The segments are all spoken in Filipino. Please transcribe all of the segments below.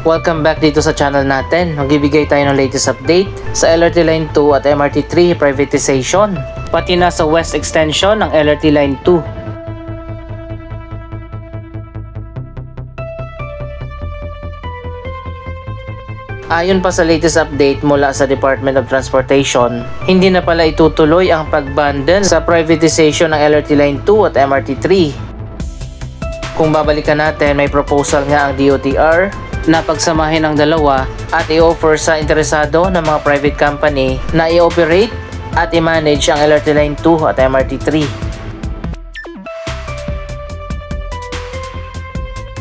Welcome back dito sa channel natin. Magbibigay tayo ng latest update sa LRT Line 2 at MRT 3 privatization, pati na sa West Extension ng LRT Line 2. Ayon pa sa latest update mula sa Department of Transportation, hindi na pala itutuloy ang pagbundle sa privatization ng LRT Line 2 at MRT 3. Kung babalikan natin, may proposal nga ang DOTR na pagsamahin ang dalawa at i-offer sa interesado ng mga private company na i-operate at i-manage ang LRT Line 2 at MRT 3.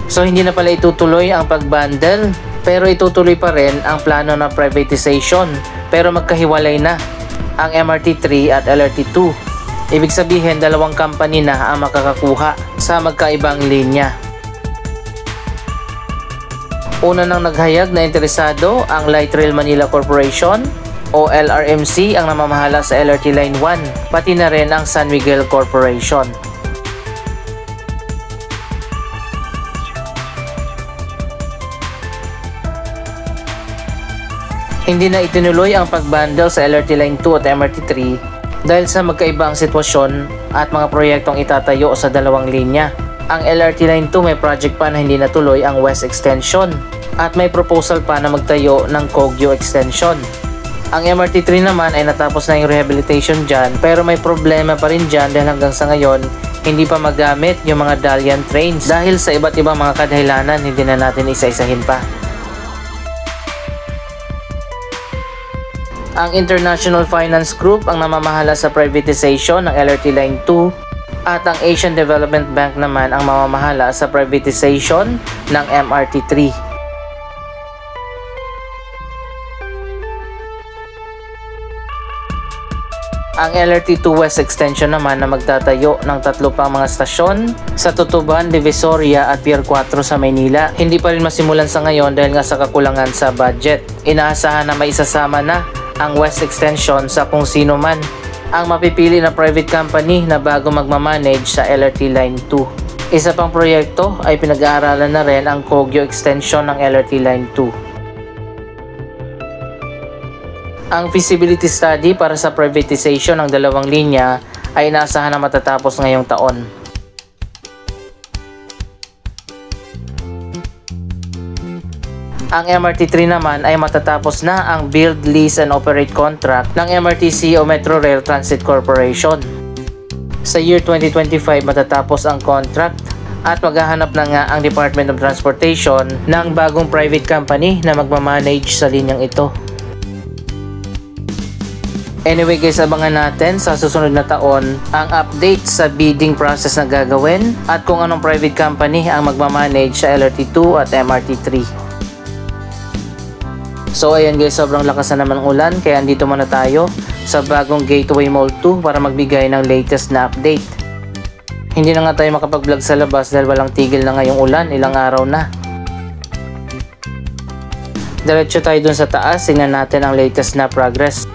So hindi na pala itutuloy ang pagbundle, pero itutuloy pa rin ang plano ng privatization, pero magkahiwalay na ang MRT 3 at LRT 2. Ibig sabihin, dalawang company na ang makakakuha sa magkaibang linya. Una nang naghayag na interesado ang Light Rail Manila Corporation o LRMC ang namamahala sa LRT Line 1, pati na rin ang San Miguel Corporation. Hindi na itinuloy ang pagbundle sa LRT Line 2 at MRT 3 dahil sa magkaiba ang sitwasyon at mga proyektong itatayo sa dalawang linya. Ang LRT Line 2 may project pa na hindi natuloy ang West Extension at may proposal pa na magtayo ng Kogyo Extension. Ang MRT 3 naman ay natapos na yung rehabilitation dyan, pero may problema pa rin dyan dahil hanggang sa ngayon hindi pa magamit yung mga Dalian trains dahil sa iba't ibang mga kadahilanan. Hindi na natin isa-isahin pa. Ang International Finance Group ang namamahala sa privatization ng LRT Line 2 at ang Asian Development Bank naman ang mamamahala sa privatization ng MRT 3. Ang LRT 2 West Extension naman na magtatayo ng 3 pang mga stasyon sa Tutuban, Divisoria at Pier 4 sa Maynila. Hindi pa rin masimulan sa ngayon dahil nga sa kakulangan sa budget. Inaasahan na maisasama na ang West Extension sa kung sino man ang mapipili na private company na bago magmamanage sa LRT Line 2. Isa pang proyekto ay pinag-aaralan na rin ang Kogyo Extension ng LRT Line 2. Ang feasibility study para sa privatization ng dalawang linya ay inaasahan na matatapos ngayong taon. Ang MRT 3 naman ay matatapos na ang build, lease and operate contract ng MRTC o Metro Rail Transit Corporation. Sa year 2025 matatapos ang contract at maghahanap na nga ang Department of Transportation ng bagong private company na magmamanage sa linyang ito. Anyway guys, abangan natin sa susunod na taon ang update sa bidding process na gagawin at kung anong private company ang magmamanage sa LRT 2 at MRT 3. So ayan guys, sobrang lakas na naman ng ulan kaya andito muna tayo sa bagong Gateway Mall 2 para magbigay ng latest na update. Hindi na nga tayo makapag-vlog sa labas dahil walang tigil na ngayong ulan, ilang araw na. Diretso tayo dun sa taas, tingnan natin ang latest na progress.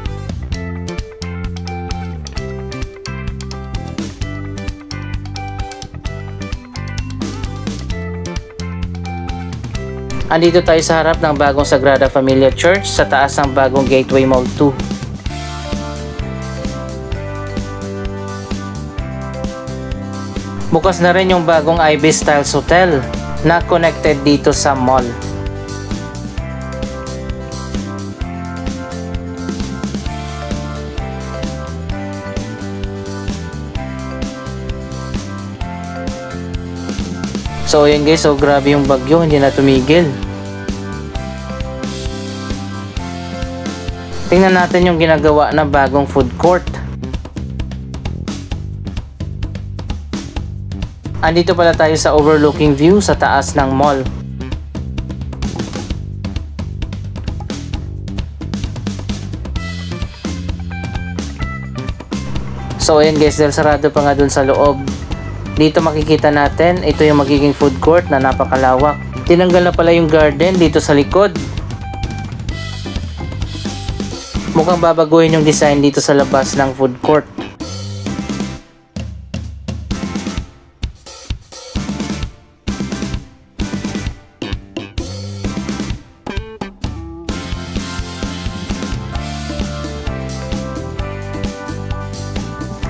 Andito tayo sa harap ng bagong Sagrada Familia Church sa taas ng bagong Gateway Mall 2. Bukas na rin yung bagong Ibis Styles Hotel na connected dito sa mall. So ayan guys, so grabe yung bagyo, hindi na tumigil. Tingnan natin yung ginagawa na bagong food court. Andito pala tayo sa overlooking view sa taas ng mall. So ayan guys, dahil sarado pa nga dun sa loob, dito makikita natin, ito yung magiging food court na napakalawak. Tinanggal na pala yung garden dito sa likod. Mukhang babaguhin yung design dito sa labas ng food court.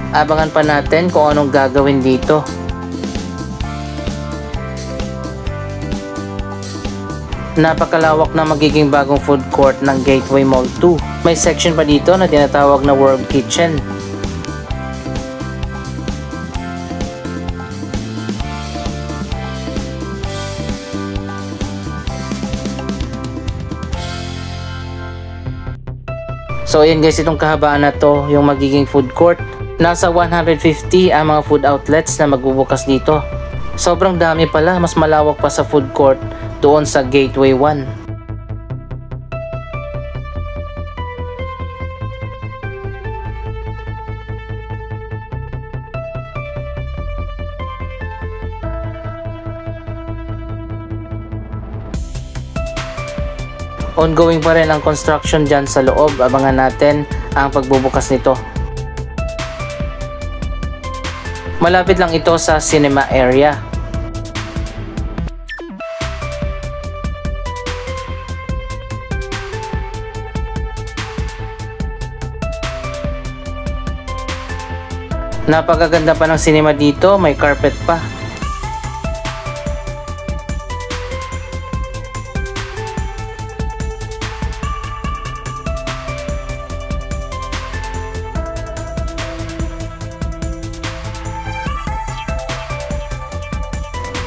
Abangan pa natin kung anong gagawin dito. Napakalawak na magiging bagong food court ng Gateway Mall 2. May section pa dito na tinatawag na World Kitchen. So ayan guys, itong kahabaan na to, yung magiging food court. Nasa 150 ang mga food outlets na magbubukas dito. Sobrang dami pala, mas malawak pa sa food court doon sa Gateway 1. Ongoing pa rin ang construction dyan sa loob. Abangan natin ang pagbubukas nito. Malapit lang ito sa cinema area. Napakaganda pa ng cinema dito, may carpet pa.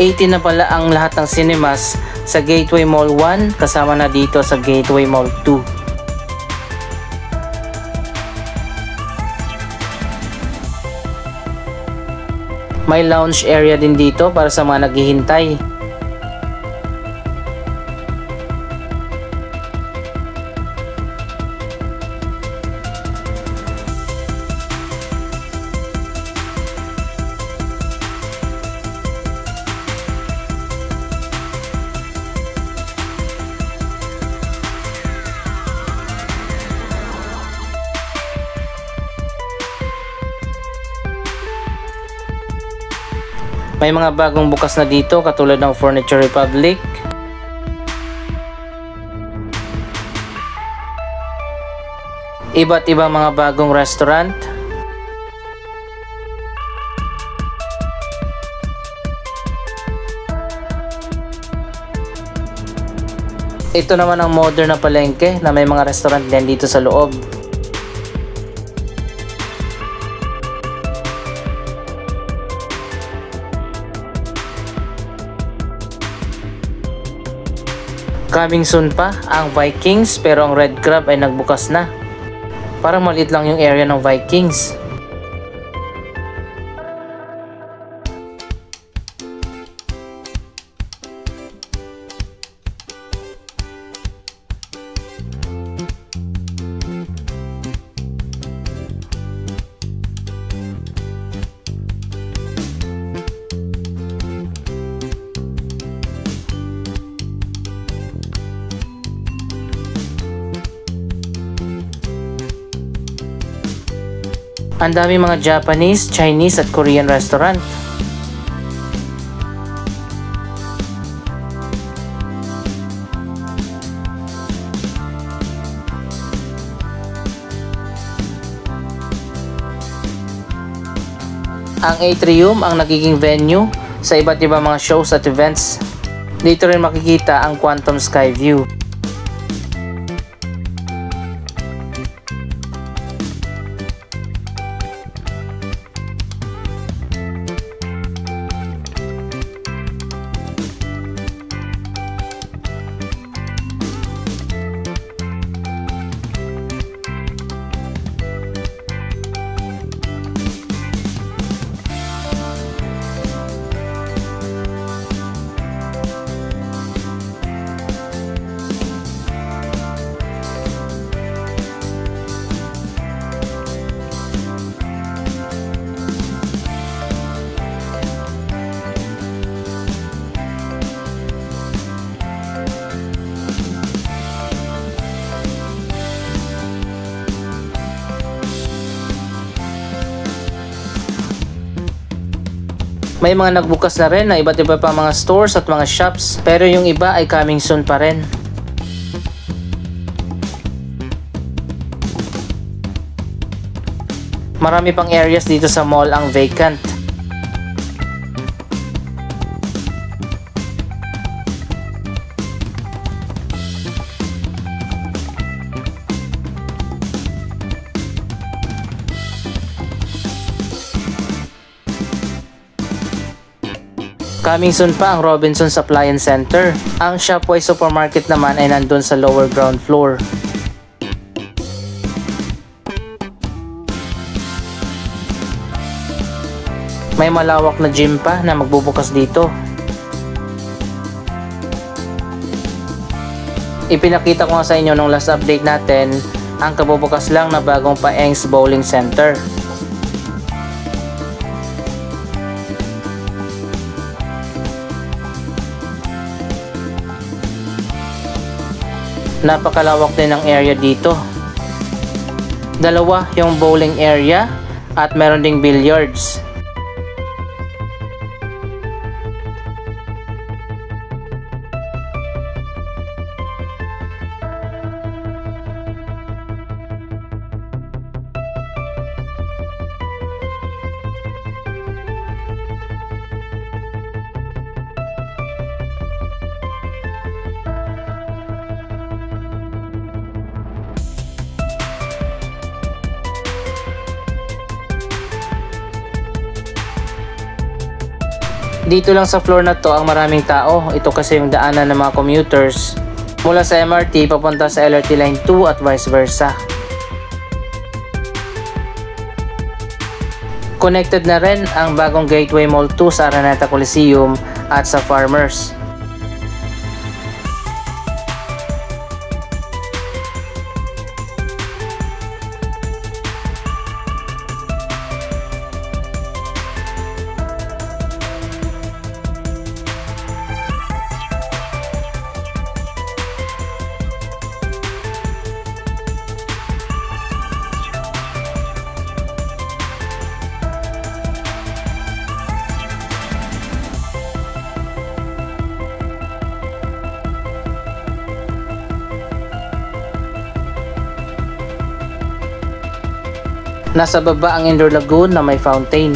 $80 na pala ang lahat ng cinemas sa Gateway Mall 1, kasama na dito sa Gateway Mall 2. May lounge area din dito para sa mga naghihintay. May mga bagong bukas na dito katulad ng Furniture Republic, iba't ibang mga bagong restaurant, ito naman ang modern na palengke na may mga restaurant din dito sa loob. Coming soon pa ang Vikings, pero ang Red Crab ay nagbukas na. Parang maliit lang yung area ng Vikings. Ang dami mga Japanese, Chinese at Korean restaurant. Ang atrium ang nagiging venue sa iba't ibang mga shows at events. Dito rin makikita ang Quantum Sky View. May mga nagbukas na rin na iba't iba pa mga stores at mga shops, pero yung iba ay coming soon pa rin. Marami pang areas dito sa mall ang vacant. Coming soon pa ang Robinson's Appliance Center. Ang Shopwise Supermarket naman ay nandun sa lower ground floor. May malawak na gym pa na magbubukas dito. Ipinakita ko nga sa inyo nung last update natin ang kabubukas lang na bagong Paeng's Bowling Center. Napakalawak din ang area dito. Dalawa yung bowling area at meron ding billiards. Dito lang sa floor na to ang maraming tao. Ito kasi yung daanan ng mga commuters mula sa MRT papunta sa LRT Line 2 at vice versa. Connected na rin ang bagong Gateway Mall 2 sa Araneta Coliseum at sa Farmers. Nasa baba ang indoor lagoon na may fountain.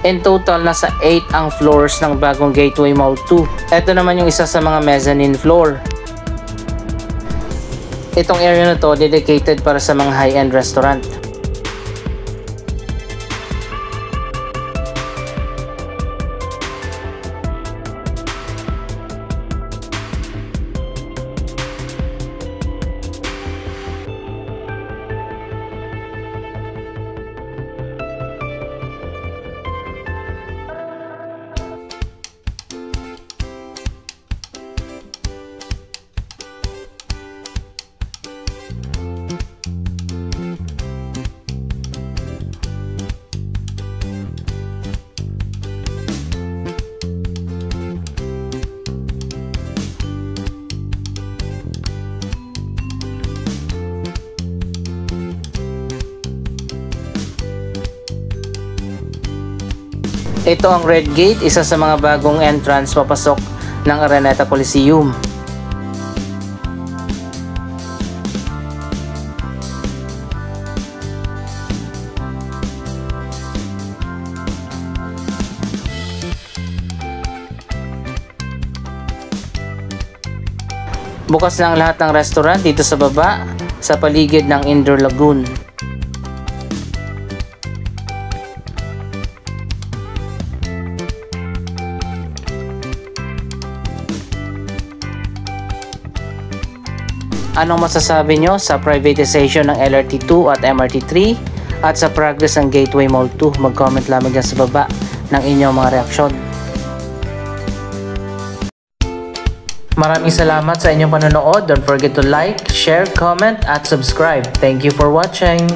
In total, nasa 8 ang floors ng bagong Gateway Mall 2. Ito naman yung isa sa mga mezzanine floor. Itong area na to dedicated para sa mga high-end restaurant. Ito ang Red Gate, isa sa mga bagong entrance papasok ng Araneta Coliseum. Bukas na ang lahat ng restaurant dito sa baba, sa paligid ng indoor lagoon. Anong masasabi nyo sa privatization ng LRT2 at MRT3 at sa progress ng Gateway Mall 2? Mag-comment lamang dyan sa baba ng inyong mga reaksyon. Maraming salamat sa inyong panonood. Don't forget to like, share, comment, at subscribe. Thank you for watching.